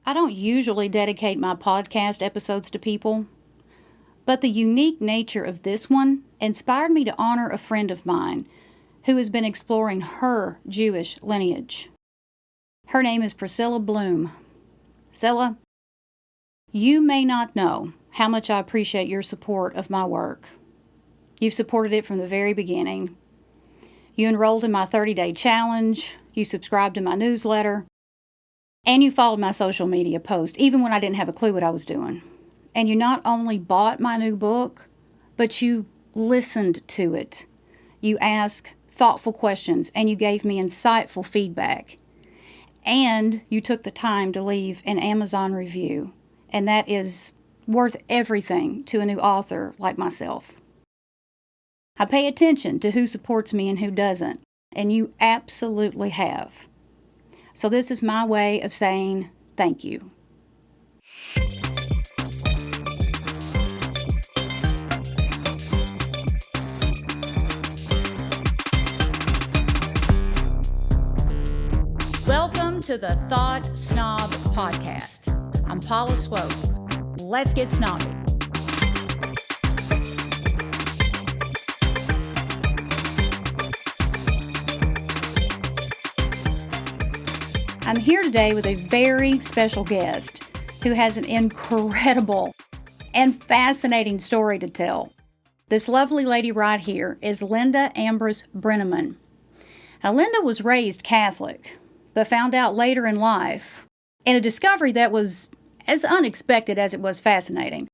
I don't usually dedicate my podcast episodes to people, but the unique nature of this one inspired me to honor a friend of mine who has been exploring her Jewish lineage. Her name is Priscilla Bloom. Priscilla, you may not know how much I appreciate your support of my work. You've supported it from the very beginning. You enrolled in my 30-day challenge, you subscribed to my newsletter, and you followed my social media post, even when I didn't have a clue what I was doing. And you not only bought my new book, but you listened to it. You asked thoughtful questions, and you gave me insightful feedback. And you took the time to leave an Amazon review. And that is worth everything to a new author like myself. I pay attention to who supports me and who doesn't, and you absolutely have. So this is my way of saying thank you. Welcome to the Thought Snob Podcast. I'm Paula Swope. Let's get snobby. I'm here today with a very special guest who has an incredible and fascinating story to tell. This lovely lady right here is Linda Ambrose Broenniman. Now, Linda was raised Catholic, but found out later in life, in a discovery that was as unexpected as it was fascinating,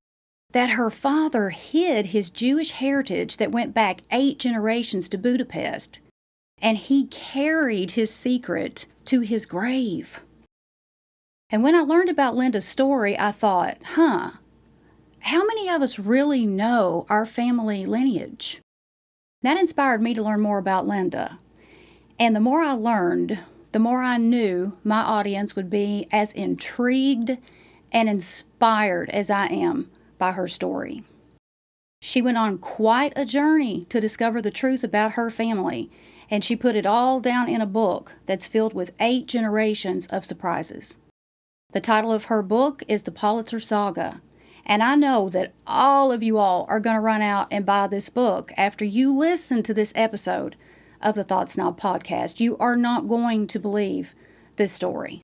that her father hid his Jewish heritage that went back 8 generations to Budapest, and he carried his secret to his grave. And when I learned about Linda's story, I thought, how many of us really know our family lineage? That inspired me to learn more about Linda. And the more I learned, the more I knew my audience would be as intrigued and inspired as I am by her story. She went on quite a journey to discover the truth about her family, and she put it all down in a book that's filled with 8 generations of surprises. The title of her book is The Pulitzer Saga, and I know that all of you all are going to run out and buy this book after you listen to this episode of the Thought Snob Podcast. You are not going to believe this story.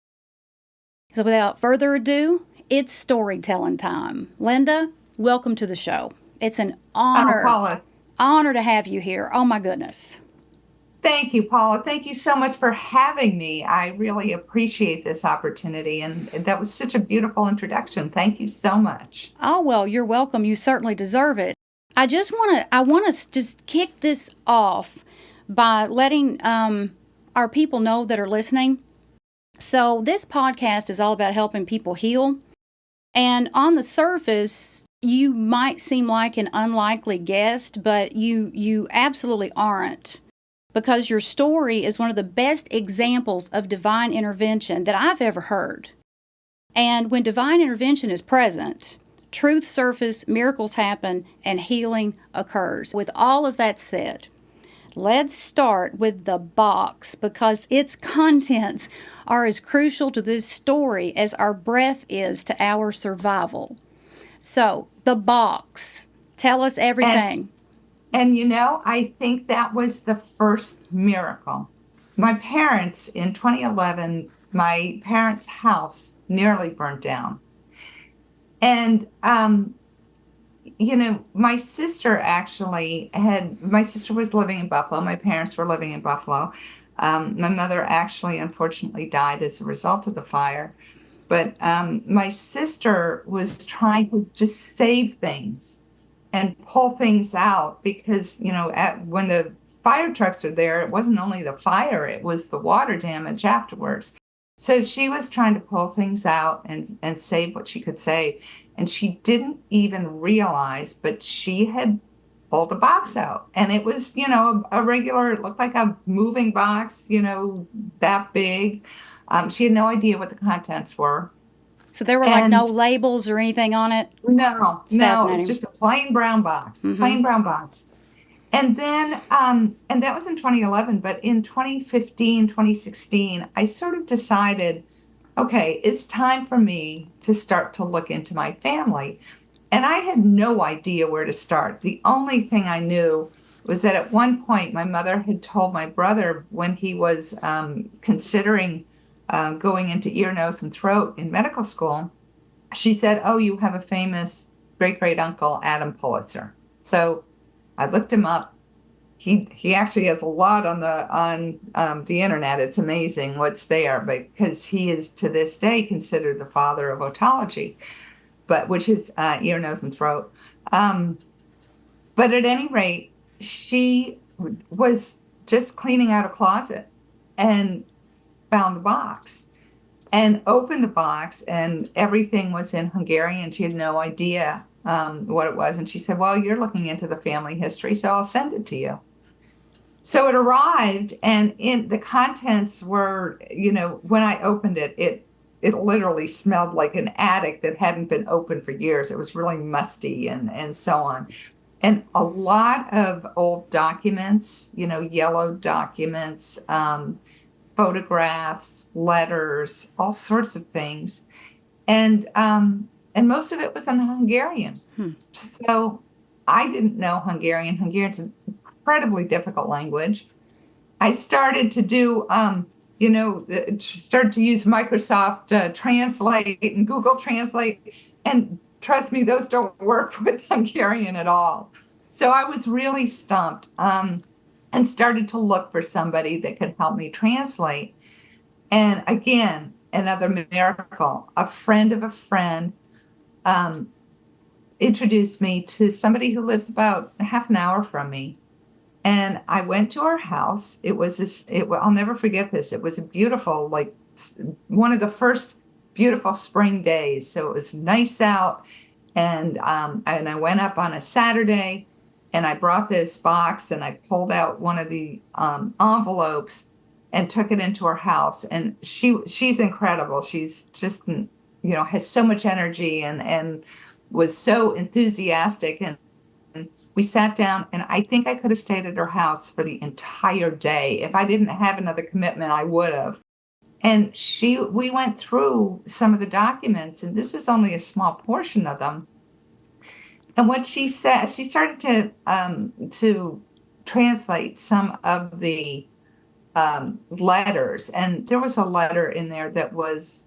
So without further ado, it's storytelling time. Linda, welcome to the show. It's an honor to have you here. Oh my goodness. Thank you, Paula. Thank you so much for having me. I really appreciate this opportunity, and that was such a beautiful introduction. Thank you so much. Oh, well, you're welcome. You certainly deserve it. I want to just kick this off by letting our people know that are listening. So this podcast is all about helping people heal. And on the surface, you might seem like an unlikely guest, but you absolutely aren't. Because your story is one of the best examples of divine intervention that I've ever heard. And when divine intervention is present, truth surfaces, miracles happen, and healing occurs. With all of that said, let's start with the box, because its contents are as crucial to this story as our breath is to our survival. So, the box. Tell us everything. And I think that was the first miracle. My parents, in 2011, my parents' house nearly burnt down. And, my sister was living in Buffalo. My parents were living in Buffalo. My mother actually, unfortunately, died as a result of the fire. But my sister was trying to just save things and pull things out because, when the fire trucks are there, it wasn't only the fire, it was the water damage afterwards. So she was trying to pull things out and save what she could save. And she didn't even realize, but she had pulled a box out. And it was, a regular, it looked like a moving box, that big. She had no idea what the contents were. So there were like no labels or anything on it? No, it was just a plain brown box, plain brown box. And then, and that was in 2011, but in 2015, 2016, I sort of decided okay, it's time for me to start to look into my family. And I had no idea where to start. The only thing I knew was that at one point my mother had told my brother when he was considering going into ear, nose, and throat in medical school, she said, "Oh, you have a famous great great uncle, Adam Pulitzer." So I looked him up. He actually has a lot on the internet. It's amazing what's there, because he is to this day considered the father of otology, but which is ear, nose, and throat. Um, but at any rate, she was just cleaning out a closet and found the box and opened the box, and everything was in Hungarian. She had no idea what it was. And she said, "Well, you're looking into the family history, so I'll send it to you." So it arrived, and in the contents were, when I opened it, it literally smelled like an attic that hadn't been opened for years. It was really musty and so on. And a lot of old documents, yellow documents, photographs, letters, all sorts of things. And most of it was in Hungarian. Hmm. So I didn't know Hungarian. Hungarian's an incredibly difficult language. I started to do, started to use Microsoft Translate and Google Translate. And trust me, those don't work with Hungarian at all. So I was really stumped, and started to look for somebody that could help me translate. And again, another miracle. A friend of a friend um, introduced me to somebody who lives about a half an hour from me. And I went to her house. It was I'll never forget this. It was a beautiful, like one of the first beautiful spring days. So it was nice out. And I went up on a Saturday, and I brought this box, and I pulled out one of the envelopes and took it into her house. And she's incredible. She's just, has so much energy, and was so enthusiastic. And we sat down, and I think I could have stayed at her house for the entire day. If I didn't have another commitment, I would have. And we went through some of the documents, and this was only a small portion of them. And what she said, she started to translate some of the letters, and there was a letter in there that was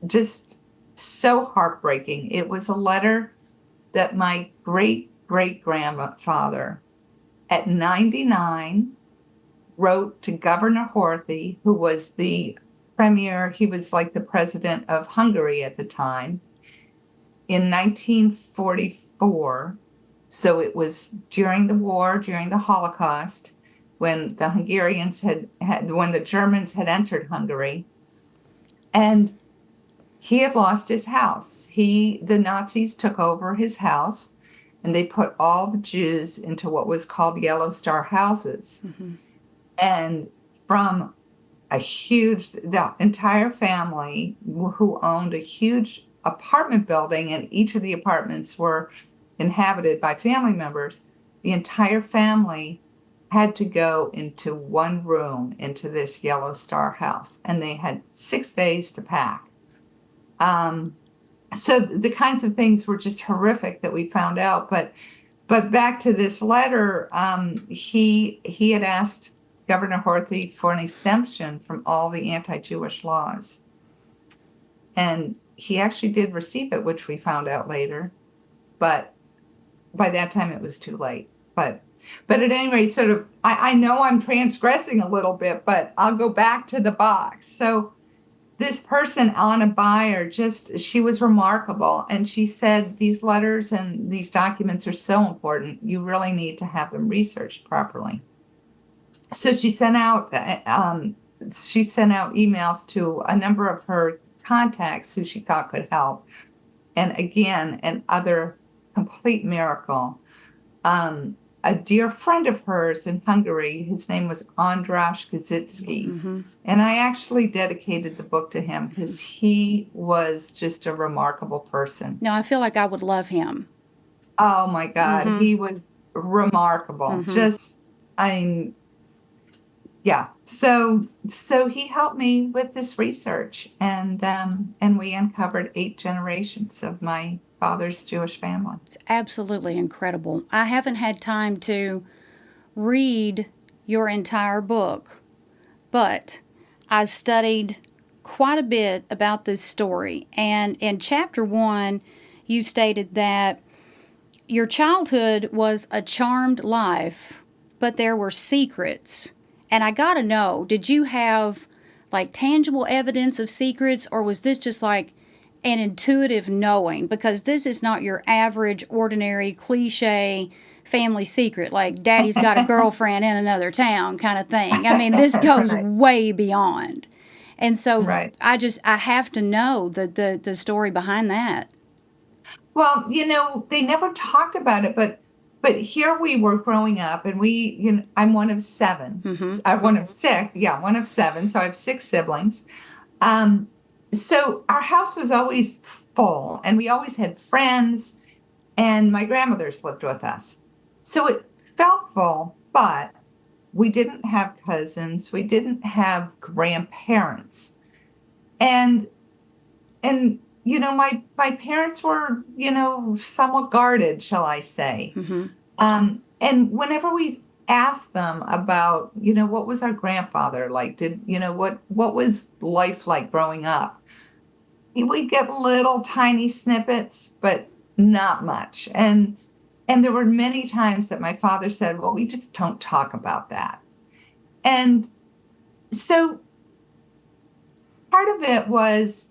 just so heartbreaking. It was a letter that my great great grandfather at 99 wrote to Governor Horthy, who was the premier. He was like the president of Hungary at the time, in 1944. So it was during the war, during the Holocaust, when the Hungarians when the Germans had entered Hungary. And he had lost his house. The Nazis took over his house, and they put all the Jews into what was called Yellow Star houses. Mm-hmm. And from the entire family who owned a huge apartment building, and each of the apartments were inhabited by family members, the entire family had to go into one room into this Yellow Star house, and they had 6 days to pack. Um, so the kinds of things were just horrific that we found out. But back to this letter, he had asked Governor Horthy for an exemption from all the anti-Jewish laws, and he actually did receive it, which we found out later. But by that time, it was too late. But at any rate, sort of, I know I'm transgressing a little bit, but I'll go back to the box. So this person, Anna Bayer, she was remarkable. And she said, these letters and these documents are so important. You really need to have them researched properly. So she sent out emails to a number of her contacts who she thought could help. And again, another complete miracle. A dear friend of hers in Hungary, his name was Andras Kaczynski. Mm-hmm. And I actually dedicated the book to him because he was just a remarkable person. No, I feel like I would love him. Oh my God, Mm-hmm. he was remarkable. Mm-hmm. I mean, yeah. So he helped me with this research, and we uncovered 8 generations of my father's Jewish family. It's absolutely incredible. I haven't had time to read your entire book, but I studied quite a bit about this story. And in chapter 1, you stated that your childhood was a charmed life, but there were secrets. And I got to know, did you have like tangible evidence of secrets, or was this just like an intuitive knowing? Because this is not your average, ordinary, cliche family secret, like daddy's got a girlfriend in another town kind of thing. I mean, this goes Right. way beyond. And so Right. I have to know the story behind that. Well, they never talked about it, but here we were growing up, and I'm one of 7. Mm-hmm. One of 6. Yeah, one of 7. So I have 6 siblings. Um, so our house was always full, and we always had friends, and my grandmothers lived with us. So it felt full, but we didn't have cousins, we didn't have grandparents. And my parents were, somewhat guarded, shall I say. Mm-hmm. And whenever we asked them about, what was our grandfather like? What was life like growing up? We get little tiny snippets, but not much. And there were many times that my father said, well, we just don't talk about that. And so part of it was,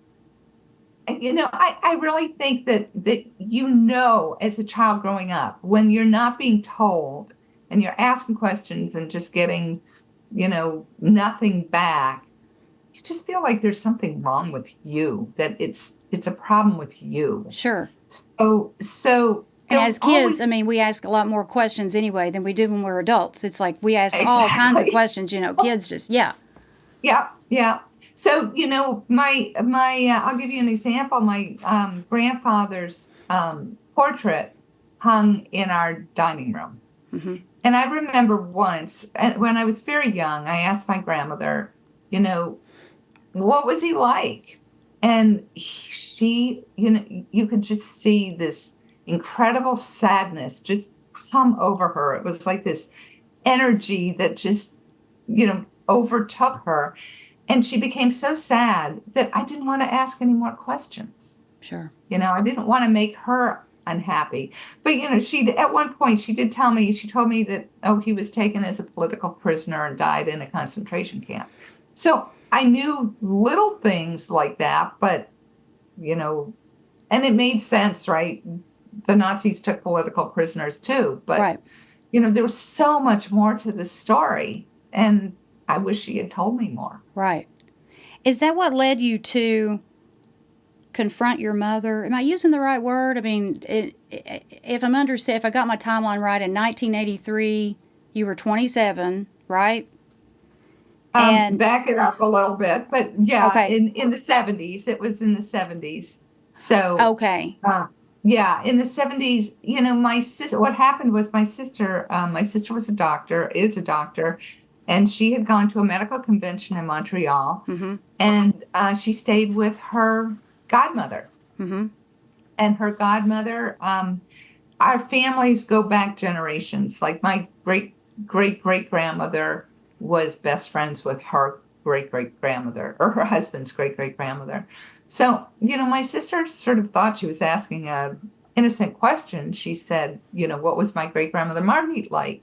I really think that as a child growing up, when you're not being told and you're asking questions and just getting, nothing back, you just feel like there's something wrong with you, that it's a problem with you. Sure. So And there as was kids, I always mean, we ask a lot more questions anyway than we do when we're adults. It's like we ask all kinds of exactly. questions, kids just, yeah. Yeah, yeah. So, I'll give you an example. My grandfather's portrait hung in our dining room. Mm-hmm. And I remember once, and when I was very young, I asked my grandmother, you know, what was he like? And she, you could just see this incredible sadness just come over her. It was like this energy that just, overtook her. And she became so sad that I didn't want to ask any more questions. Sure. I didn't want to make her unhappy. But, at one point, she told me that, oh, he was taken as a political prisoner and died in a concentration camp. So I knew little things like that, but, and it made sense, right? The Nazis took political prisoners too. But, Right. there was so much more to the story. And I wish she had told me more. Right. Is that what led you to confront your mother? Am I using the right word? I mean, if I got my timeline right, in 1983, you were 27, right? And Back it up a little bit, but yeah, okay, in the 70s, it was in the 70s. So, okay, yeah, in the 70s, my sister, what happened was my sister was a doctor, is a doctor, and she had gone to a medical convention in Montreal, mm-hmm, and she stayed with her godmother. mm-hmm, And her godmother, our families go back generations. Like my great grandmother was best friends with her great grandmother, or her husband's great grandmother. So, my sister sort of thought she was asking a innocent question. She said, what was my great grandmother Margit like?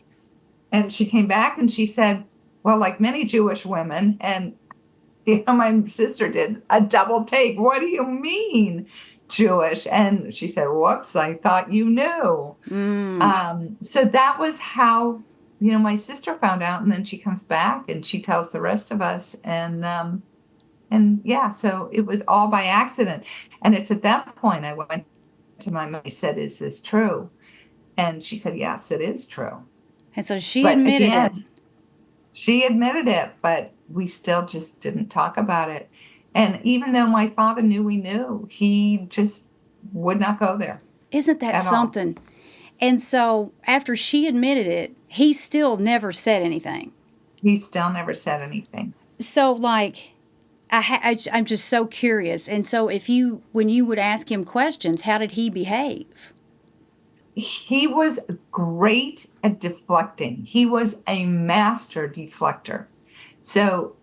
And she came back and she said, well, like many Jewish women, and my sister did a double take. What do you mean, Jewish? And she said, whoops, I thought you knew. mm, So that was how, my sister found out. And then she comes back and she tells the rest of us. And yeah, so it was all by accident. And it's at that point I went to my mom. I said, is this true? And she said, yes, it is true. and so she But admitted it. again, she admitted it, but we still just didn't talk about it. And even though my father knew we knew, he just would not go there Isn't that at all. something? And so after she admitted it, he still never said anything. He still never said anything. So, like, I'm just so curious. And so, when you would ask him questions, how did he behave? He was great at deflecting. He was a master deflector. So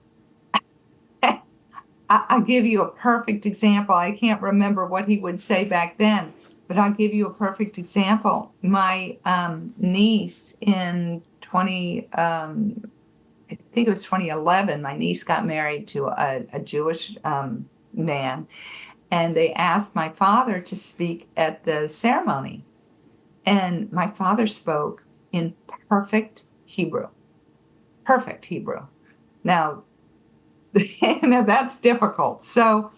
I'll give you a perfect example. I can't remember what he would say back then, but I'll give you a perfect example. My niece in 20, I think it was 2011, my niece got married to a Jewish man, and they asked my father to speak at the ceremony. And my father spoke in perfect Hebrew. Perfect Hebrew. Now, that's difficult. So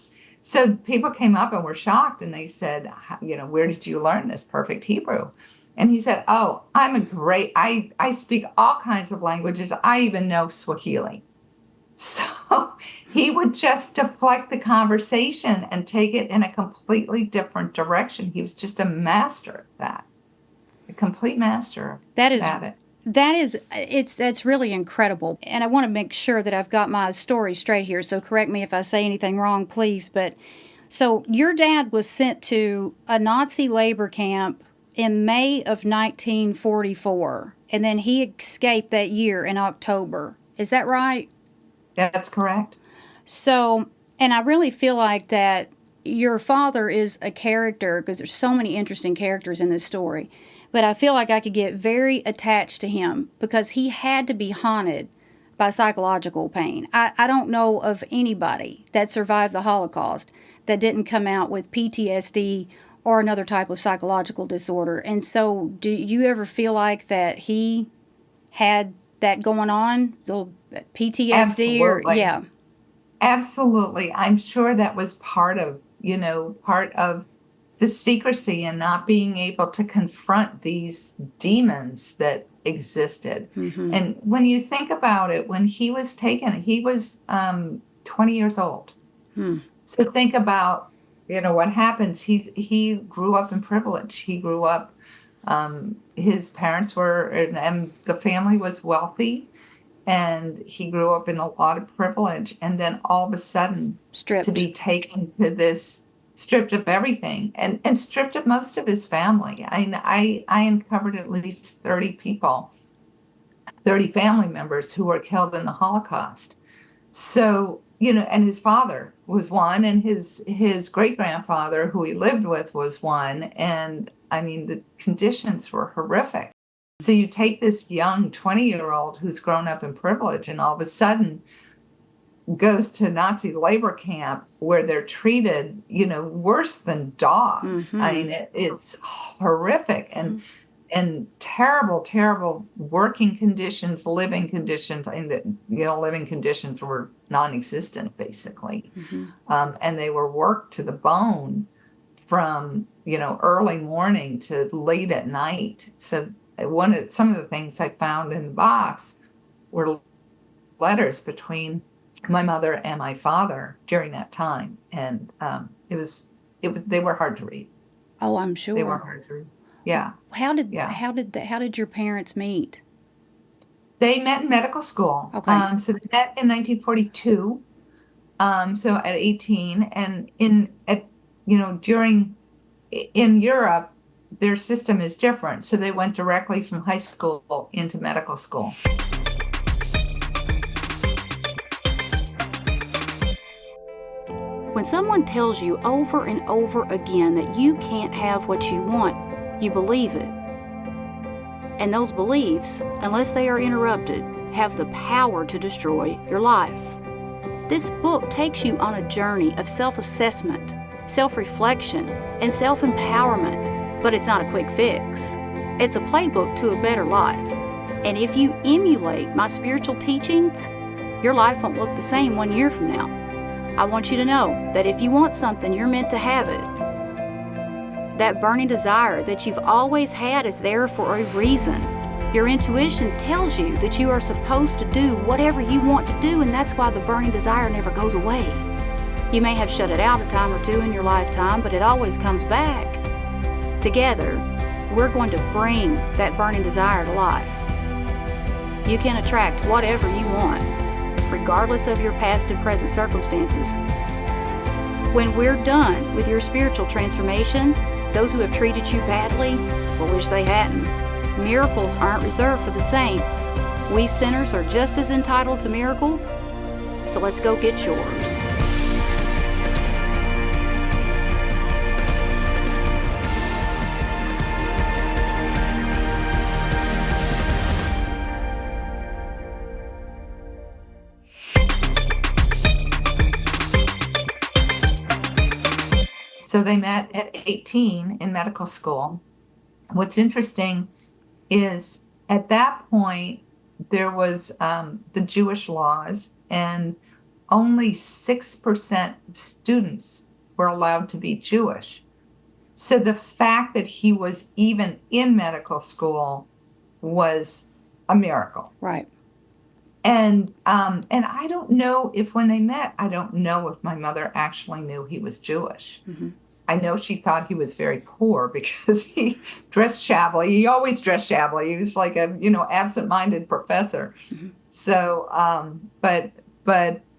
people came up and were shocked, and they said, where did you learn this perfect Hebrew? And he said, oh, I speak all kinds of languages. I even know Swahili. So he would just deflect the conversation and take it in a completely different direction. He was just a master at that, a complete master That is at it. that's really incredible. And I want to make sure that I've got my story straight here. So correct me if I say anything wrong, please. But so your dad was sent to a Nazi labor camp in May of 1944, and then he escaped that year in October. Is that right? That's correct. So, and I really feel like that your father is a character because there's so many interesting characters in this story. But I feel like I could get very attached to him because he had to be haunted by psychological pain. I don't know of anybody that survived the Holocaust that didn't come out with PTSD or another type of psychological disorder. And so, do you ever feel like that he had that going on? The PTSD or, Absolutely. yeah. Absolutely. I'm sure that was part of the secrecy and not being able to confront these demons that existed. Mm-hmm. And when you think about it, when he was taken, he was 20 years old. Hmm. So think about, what happens. He grew up in privilege. He grew up, his parents were, and the family was wealthy, and he grew up in a lot of privilege. And then all of a sudden, Stripped. to be taken to this, stripped of everything, and stripped of most of his family. I uncovered at least 30 people, 30 family members who were killed in the Holocaust. So, and his father was one, and his great grandfather, who he lived with, was one. And I mean, the conditions were horrific. So you take this young 20-year-old who's grown up in privilege, and all of a sudden goes to Nazi labor camp where they're treated, worse than dogs. Mm-hmm. I mean, it's horrific and terrible, terrible working conditions, living conditions. I mean, living conditions were non-existent basically. Mm-hmm. And they were worked to the bone from, early morning to late at night. So some of the things I found in the box were letters between my mother and my father during that time. And they were hard to read. Oh, I'm sure. They were hard to read. Yeah. How did your parents meet? They met in medical school. Okay. So they met in 1942. So at 18, and in Europe, their system is different. So they went directly from high school into medical school. When someone tells you over and over again that you can't have what you want, you believe it. And those beliefs, unless they are interrupted, have the power to destroy your life. This book takes you on a journey of self-assessment, self-reflection, and self-empowerment, but it's not a quick fix. It's a playbook to a better life. And if you emulate my spiritual teachings, your life won't look the same 1 year from now. I want you to know that if you want something, you're meant to have it. That burning desire that you've always had is there for a reason. Your intuition tells you that you are supposed to do whatever you want to do, and that's why the burning desire never goes away. You may have shut it out a time or two in your lifetime, but it always comes back. Together, we're going to bring that burning desire to life. You can attract whatever you want, regardless of your past and present circumstances. When we're done with your spiritual transformation, those who have treated you badly will wish they hadn't. Miracles aren't reserved for the saints. We sinners are just as entitled to miracles, so let's go get yours. So they met at 18 in medical school. What's interesting is at that point, there was the Jewish laws, and only 6% of students were allowed to be Jewish. So the fact that he was even in medical school was a miracle. Right. And I don't know if when they met, I don't know if my mother actually knew he was Jewish. Mm-hmm. I know she thought he was very poor because he dressed shabbily. He always dressed shabbily. He was like a, absent-minded professor. Mm-hmm. So, but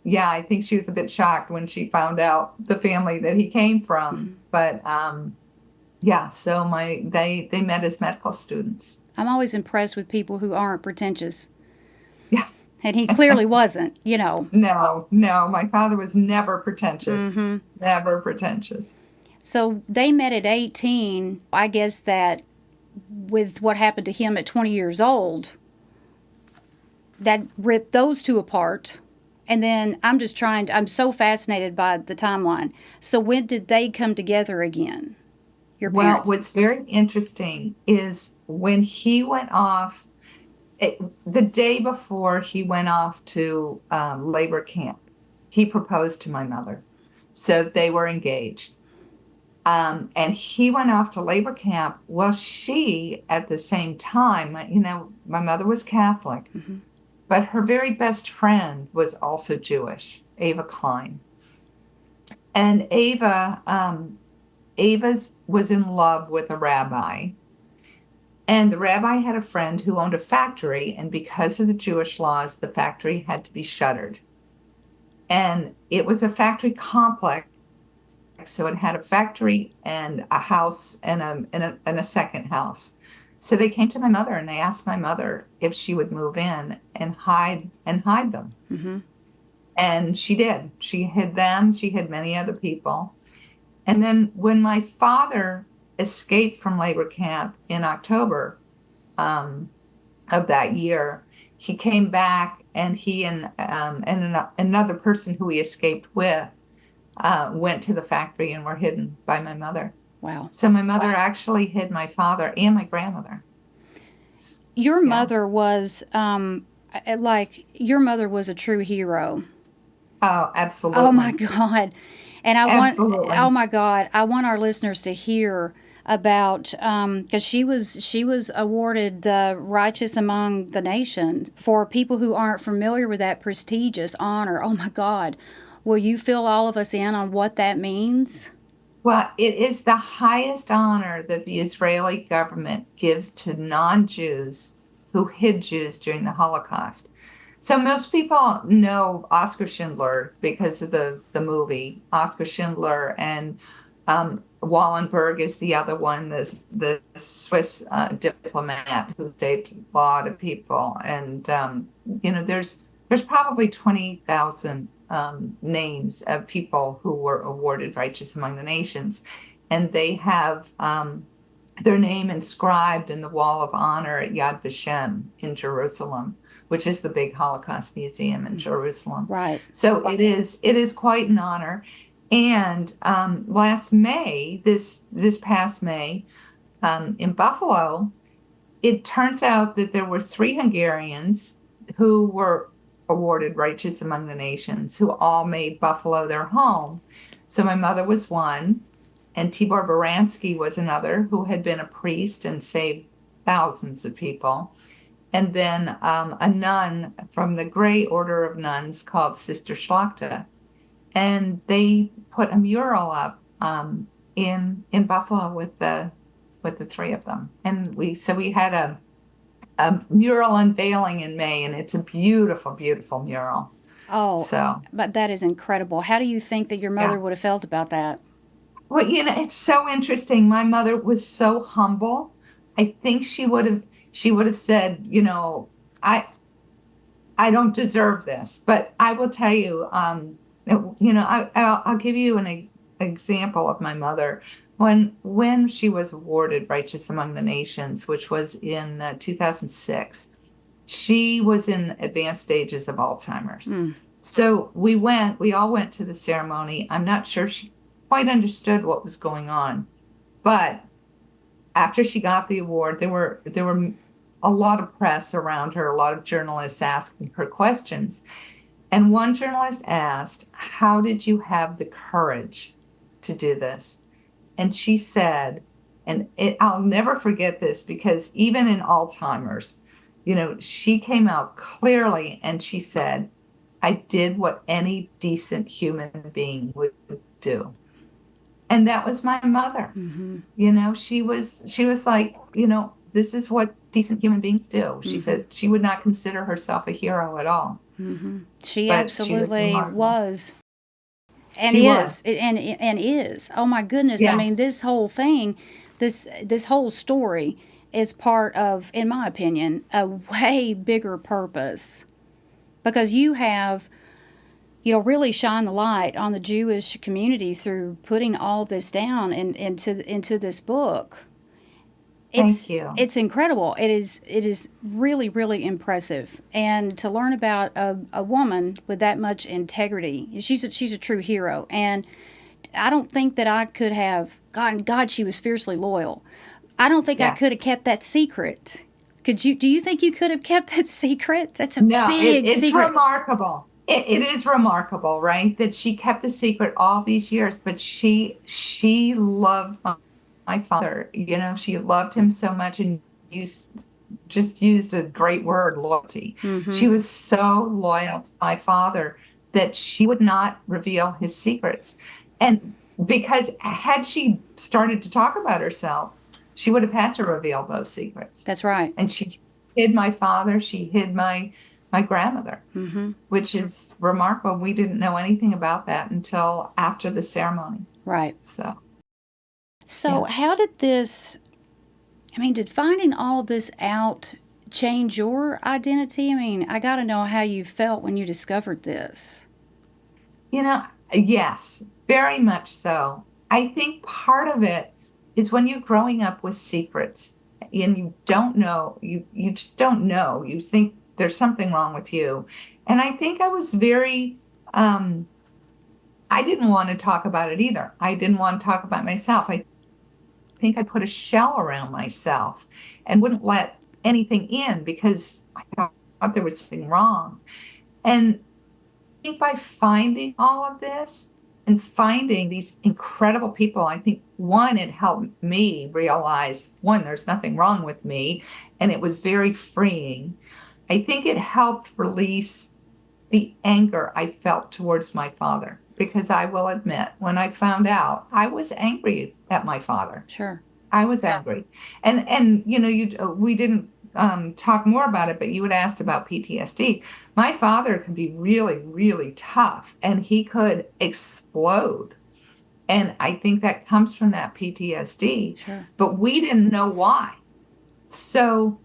yeah, I think she was a bit shocked when she found out the family that he came from. Mm-hmm. But yeah, so they met as medical students. I'm always impressed with people who aren't pretentious. Yeah. And he clearly wasn't, No, my father was never pretentious. Mm-hmm. Never pretentious. So they met at 18. I guess that with what happened to him at 20 years old, that ripped those two apart. And then I'm so fascinated by the timeline. So when did they come together again? Your parents? Well, what's very interesting is when he went off, the day before he went off to labor camp, he proposed to my mother. So they were engaged. And he went off to labor camp. Well, she, at the same time, my mother was Catholic, Mm-hmm. but her very best friend was also Jewish, Ava Klein. And Ava's was in love with a rabbi. And the rabbi had a friend who owned a factory, and because of the Jewish laws, the factory had to be shuttered. And it was a factory complex. So it had a factory and a house and a second house. So they came to my mother and they asked my mother if she would move in and hide them. Mm-hmm. And she did. She hid them. She hid many other people. And then when my father escaped from labor camp in October of that year, he came back, and he and another person who he escaped with went to the factory and were hidden by my mother. Wow. So my mother actually hid my father and my grandmother. Your mother was your mother was a true hero. Oh, absolutely. Oh my God. And Absolutely. oh my God, I want our listeners to hear about because she was awarded the Righteous Among the Nations. For people who aren't familiar with that prestigious honor, oh my God, will you fill all of us in on what that means? Well, it is the highest honor that the Israeli government gives to non-Jews who hid Jews during the Holocaust. So most people know Oskar Schindler because of the movie Oskar Schindler, and Wallenberg is the other one, the Swiss diplomat who saved a lot of people. And there's probably 20,000 names of people who were awarded Righteous Among the Nations, and they have their name inscribed in the Wall of Honor at Yad Vashem in Jerusalem, which is the big Holocaust museum in Jerusalem. Right. So it is quite an honor. And last May, this past May, in Buffalo, it turns out that there were 3 Hungarians who were awarded Righteous Among the Nations, who all made Buffalo their home. So my mother was one, and Tibor Baranski was another, who had been a priest and saved thousands of people. And then a nun from the Grey Order of Nuns called Sister Schlachta. And they put a mural up in Buffalo with the 3 of them. And we had a mural unveiling in May, and it's a beautiful, beautiful mural. Oh, So, but that is incredible. How do you think that your yeah. mother would have felt about that? Well, it's so interesting. My mother was so humble. I think she would have said, I I don't deserve this. But I will tell you, I'll give you an example of my mother. When she was awarded Righteous Among the Nations, which was in 2006, she was in advanced stages of Alzheimer's. Mm, So we all went to the ceremony. I'm not sure she quite understood what was going on, but after she got the award, there were a lot of press around her, a lot of journalists asking her questions. And one journalist asked, "How did you have the courage to do this?" And she said, I'll never forget this because even in Alzheimer's, she came out clearly and she said, "I did what any decent human being would do." And that was my mother. mm-hmm, She was like, this is what decent human beings do. She mm-hmm, said she would not consider herself a hero at all, mm-hmm. She but she was absolutely remarkable. was. And She is was. and is. Oh my goodness. I mean, Yes. this whole thing, this whole story is part of, in my opinion, a way bigger purpose, because you have, really shine the light on the Jewish community through putting all this down into this book. Thank It's you. it's incredible. It is really, really impressive. And to learn about a woman with that much integrity, she's a true hero. And I don't think that I could have. God, she was fiercely loyal. I don't think I Yes. could have kept that secret. Could you? Do you think you could have kept that secret? That's a No, big it's secret. remarkable. It is remarkable, right? That she kept a secret all these years, but she loved my father. She loved him so much and used just used a great word, loyalty. Mm-hmm. She was so loyal to my father that she would not reveal his secrets. And because had she started to talk about herself, she would have had to reveal those secrets. That's right. And she hid my father, she hid my grandmother, Mm-hmm. which is remarkable. We didn't know anything about that until after the ceremony. Right. So, So, yeah. how did this? I mean, did finding all this out change your identity? I mean, I got to know how you felt when you discovered this. You know, yes, very much so. I think part of it is when you're growing up with secrets and you don't know, you just don't know. You think there's something wrong with you. And I think I was um I didn't want to talk about it either. I didn't want to talk about myself. I think I put a shell around myself and wouldn't let anything in because I thought there was something wrong. And think by finding all of this and finding these incredible people, I think one, it helped me realize one, there's nothing wrong with me. And it was very freeing. I think it helped release the anger I felt towards my father, because I will admit, when I found out, I was angry at my father. Sure. I was angry. And we didn't talk more about it, but you had asked about PTSD. My father could be really, really tough and he could explode. And I think that comes from that PTSD, Sure. but we didn't know why. So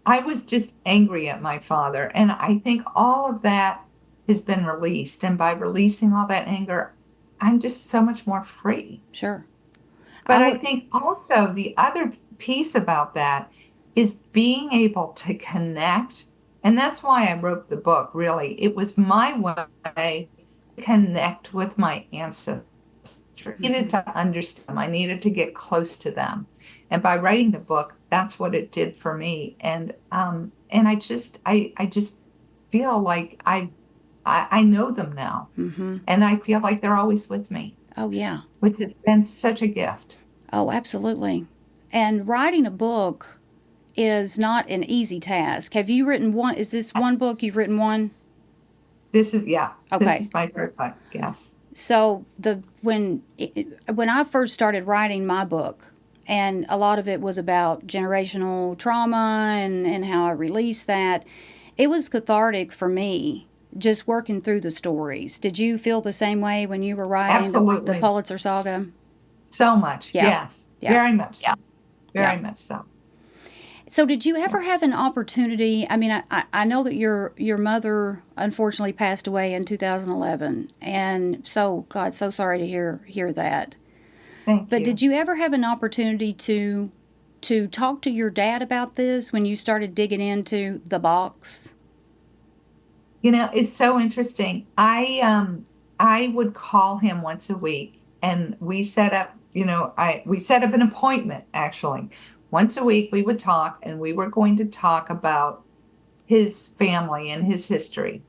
I was just angry at my father. And I think all of that has been released. And by releasing all that anger, I'm just so much more free. Sure. I But I would. think also the other piece about that is being able to connect. And that's why I wrote the book, really. It was my way to connect with my ancestors. I needed Mm-hmm. to understand them. I needed to get close to them. And by writing the book, that's what it did for me. And I just feel like I know them now. Mm-hmm. And I feel like they're always with me, Oh yeah. which has been such a gift. Oh, absolutely. And writing a book is not an easy task. Have you written one? Is this one book you've written one? Yeah, this Okay. is my first one. Yes. So when I first started writing my book, and a lot of it was about generational trauma and how I released that. It was cathartic for me just working through the stories. Did you feel the same way when you were writing the Absolutely. Pulitzer saga? So much. Yeah, Yes. yeah, Very much so. yeah. Very much so. So, did you Yeah. ever have an opportunity? I mean, I know that your mother unfortunately passed away in 2011, and so God, so sorry to hear that. Thank But did you. you ever have an opportunity to talk to your dad about this when you started digging into the box? It's so interesting. I would call him once a week and we set up, we set up an appointment actually. Once a week we would talk and we were going to talk about his family and his history,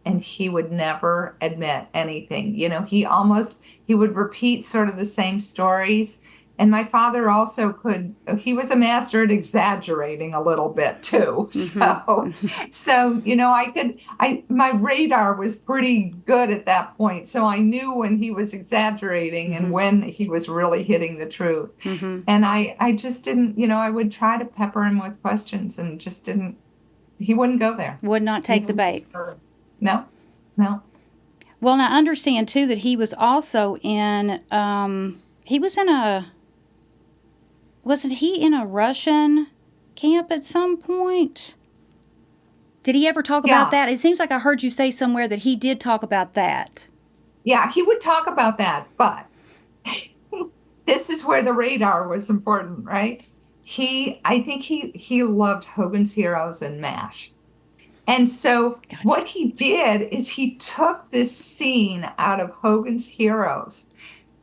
and he would never admit anything. He would repeat sort of the same stories. And my father also he was a master at exaggerating a little bit too. Mm-hmm. My radar was pretty good at that point. So I knew when he was exaggerating and Mm-hmm. when he was really hitting the truth. Mm-hmm. And I just didn't, I would try to pepper him with questions and just didn't, he wouldn't go there. Would not He take the was, bait. no, no. Well, now I understand too that he was also in. He was in a. Wasn't he in a Russian camp at some point? Did he ever talk about Yeah, that? It seems like I heard you say somewhere that he did talk about that. yeah, he would talk about that, but this is where the radar was important, right? I think he loved Hogan's Heroes and MASH. And so Gotcha. what he did is he took this scene out of Hogan's Heroes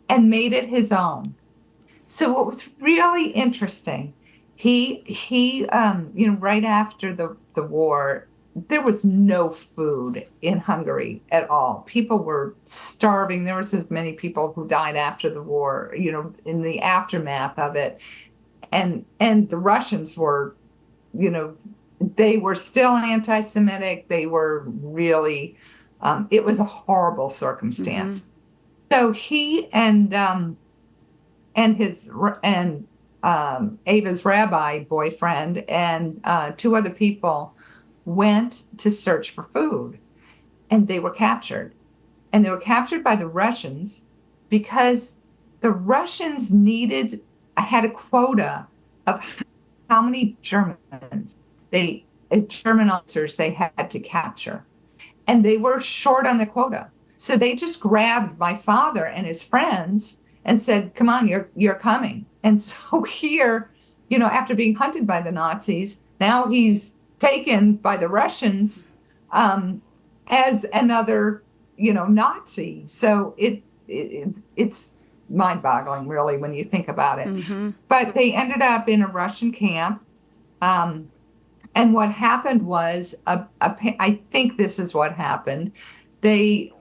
and made it his own. So what was really interesting, right after the war, there was no food in Hungary at all. People were starving. There was as many people who died after the war, in the aftermath of it. And the Russians were, you know, they were still anti-Semitic. They were really, it was a horrible Mm-hmm. circumstance. So he and his and Ava's rabbi boyfriend and two other people went to search for food, and they were captured. And they were captured by the Russians because the Russians had a quota of how many German officers they had to capture, and they were short on the quota. So they just grabbed my father and his friends and said, "Come on, you're coming." And so here, after being hunted by the Nazis, now he's taken by the Russians um, as another, Nazi. So it's mind-boggling, really, when you think about it. Mm-hmm. But they ended up in a Russian camp. Um, and what happened was, I think this is what happened. They,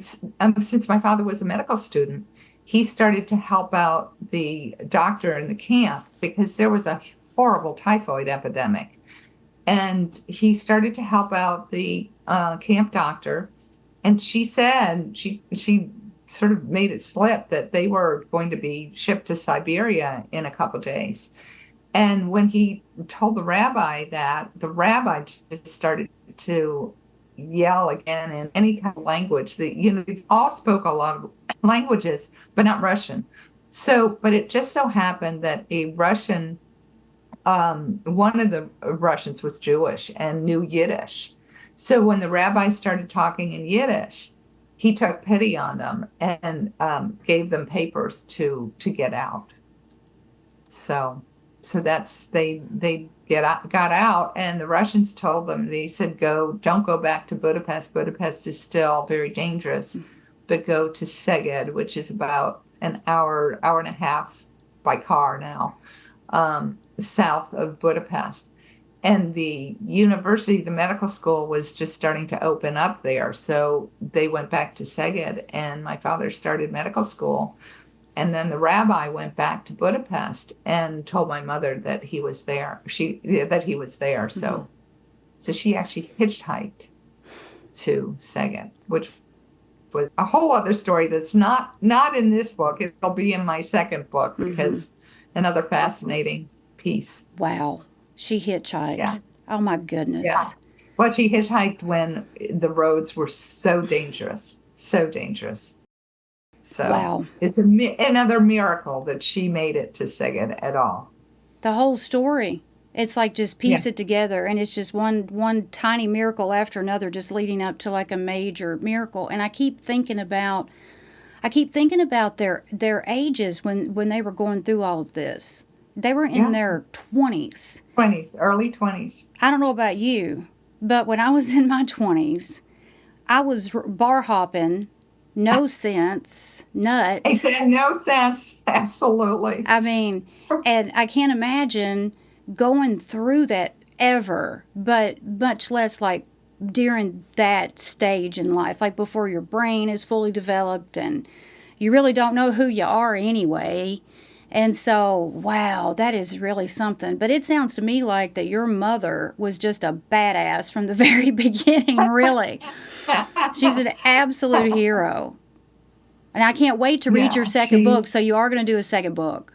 since my father was a medical student, he started to help out the doctor in the camp because there was a horrible typhoid epidemic. And he started to help out the camp doctor. And she said, she sort of made it slip that they were going to be shipped to Siberia in a couple of days. And when he told the rabbi that, the rabbi just started to yell again in any kind of language that, they all spoke a lot of languages, but not Russian. So, but it just so happened that one of the Russians was Jewish and knew Yiddish. So when the rabbi started talking in Yiddish, he took pity on them and gave them papers to get out. So, so they got out, and the Russians told them, they said, don't go back to Budapest. Budapest is still very dangerous, but go to Szeged, which is about an hour and a half by car now, south of Budapest. And the medical school was just starting to open up there. So they went back to Szeged, and my father started medical school. And then the rabbi went back to Budapest and told my mother that he was there. That he was there. Mm-hmm. So she actually hitchhiked to Szeged, which was a whole other story that's not in this book. It'll be in my second book Mm-hmm. because another fascinating piece. Wow. She Yeah, hitchhiked. Oh my yeah. goodness. Well, she hitchhiked when the roads were so dangerous, so dangerous. So Wow. it's another miracle that she made it to Sigurd at all. The whole story. It's like just Yeah. piece it together, and it's just one tiny miracle after another just leading up to like a major miracle. And I keep thinking about their ages when they were going through all of this. They were in Yeah. their 20s. 20s, early 20s. I don't know about you, but when I was in my 20s, I was bar hopping, no sense, It nut. made no sense. Absolutely. I mean, and I can't imagine going through that ever, but much less like during that stage in life, like before your brain is fully developed and you really don't know who you are anyway. And so, wow, that is really something. But it sounds to me like that your mother was just a badass from the very beginning, really. She's an absolute hero. And I can't wait to read your Yeah, second book. So you are going to do a second book.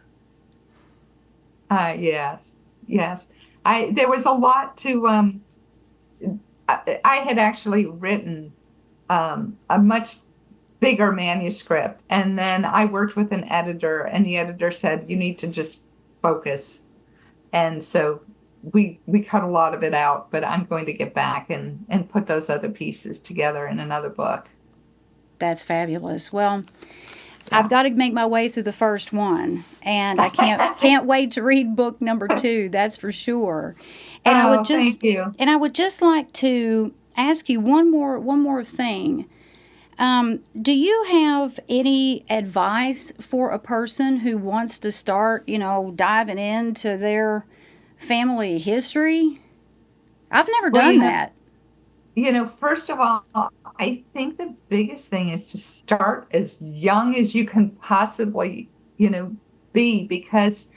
yes, yes. There was a lot to, I had actually written a much bigger manuscript, and then I worked with an editor, and the editor said, you need to just focus. And so we cut a lot of it out, but I'm going to get back and put those other pieces together in another book. That's fabulous. Well, I've Yeah. got to make my way through the first one, and I can't wait to read book number 2. That's for sure. And I would Oh, just thank you. and I would just like to ask you one more thing. Do you have any advice for a person who wants to start, diving into their family history? I've never Well, done that. first of all, I think the biggest thing is to start as young as you can possibly, be, because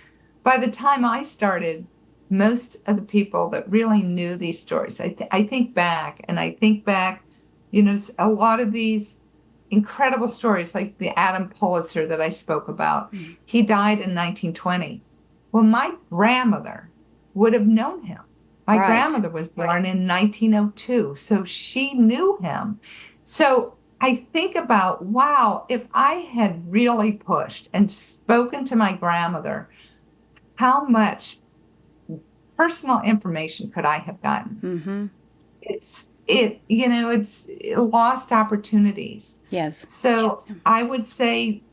by the time I started, most of the people that really knew these stories, I think back and I think back, a lot of these incredible stories, like the Adam Pulitzer that I spoke about, Mm. he died in 1920. Well, my grandmother would have known him. My Right. grandmother was born in 1902, so she knew him. So I think about, wow, if I had really pushed and spoken to my grandmother, how much personal information could I have gotten? Mm-hmm. It's lost opportunities. Yes. So I would say,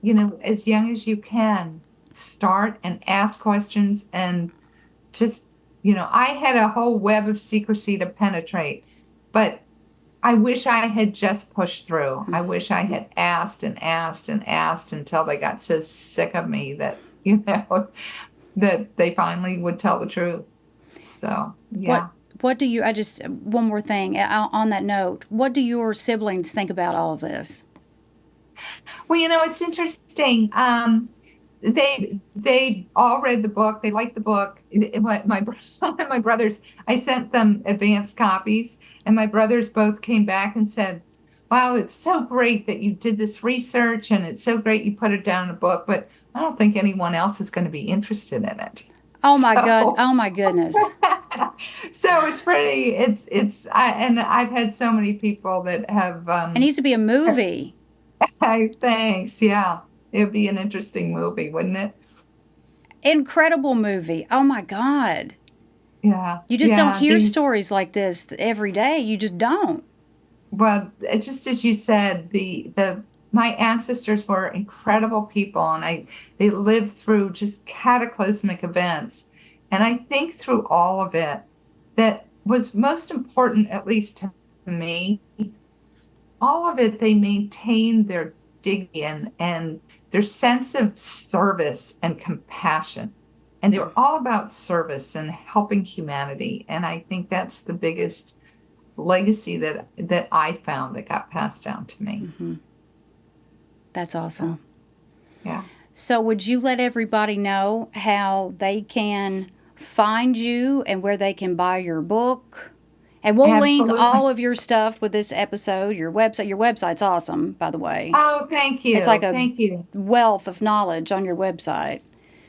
as young as you can, start and ask questions and just, I had a whole web of secrecy to penetrate, but I wish I had just pushed through. I Mm-hmm. wish I had asked and asked and asked until they got so sick of me that, that they finally would tell the truth. So, What yeah. what do you I just one more thing on that note. What do your siblings think about all of this? Well, it's interesting. They all read the book. They liked the book. My brothers, I sent them advanced copies, and my brothers both came back and said, "Wow, it's so great that you did this research, and it's so great you put it down in a book." But I don't think anyone else is going to be interested in it. Oh my god. So, Oh my goodness. so it's pretty. And I've had so many people that have. It needs to be a movie. Thanks. Yeah, it would be an interesting movie, wouldn't it? Incredible movie. Oh my god. Yeah, You just don't yeah. hear These, stories like this every day. You just don't. well, just as you said, the my ancestors were incredible people, and they lived through just cataclysmic events, and I think through all of it, that was most important, at least to me, all of it, they maintained their dignity and their sense of service and compassion. And they were all about service and helping humanity. And I think that's the biggest legacy that I found that got passed down to me. Hmm. That's awesome. So yeah. So, would you let everybody know how they can find you and where they can buy your book And we'll link Absolutely. all of your stuff with this episode, your website. Your website's awesome, by the way. Oh, thank It's like you. a Thank you. wealth of knowledge on your website.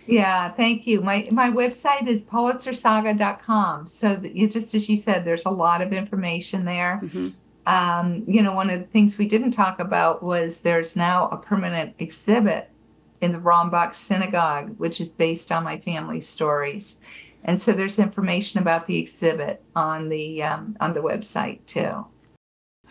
Yeah, thank you. My website is pulitzersaga.com. So that you, just as you said, there's a lot of information there. Hmm. One of the things we didn't talk about was there's now a permanent exhibit in the Rombach Synagogue, which is based on my family's stories. And so there's information about the exhibit on the website too.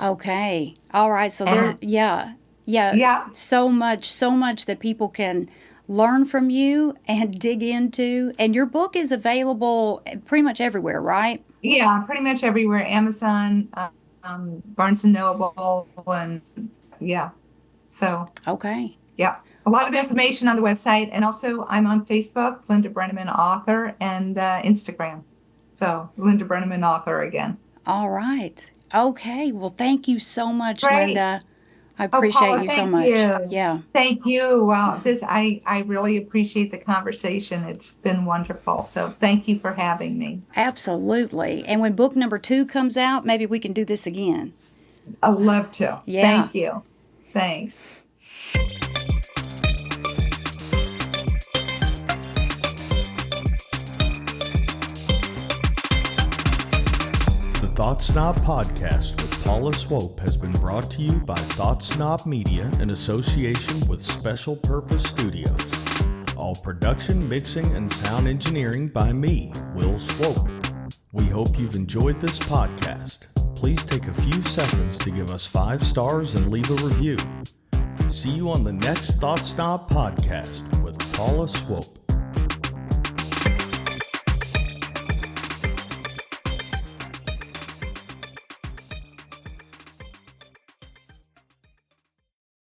Okay. All right. So there, And yeah, yeah, yeah, so much that people can learn from you and dig into. And your book is available pretty much everywhere, right? yeah, pretty much everywhere. Amazon, Barnes and Noble, and yeah. So Okay. yeah, a lot of information on the website, and also I'm on Facebook, Linda Broenniman author, and Instagram. So Linda Broenniman author again. All right. Okay. Well, thank you so much, Great. Linda. I Oh, appreciate Paula, you so thank much. you. Yeah, Thank you. Well, I really appreciate the conversation. It's been wonderful. So thank you for having me. absolutely. And when book number 2 comes out, maybe we can do this again. I'd love to. Yeah. Thank you. Thanks. The Thought Snob Podcast with Paula Swope has been brought to you by Thought Snob Media in association with Special Purpose Studios. All production, mixing, and sound engineering by me, Will Swope. We hope you've enjoyed this podcast. Please take a few seconds to give us 5 stars and leave a review. See you on the next Thought Snob Podcast with Paula Swope.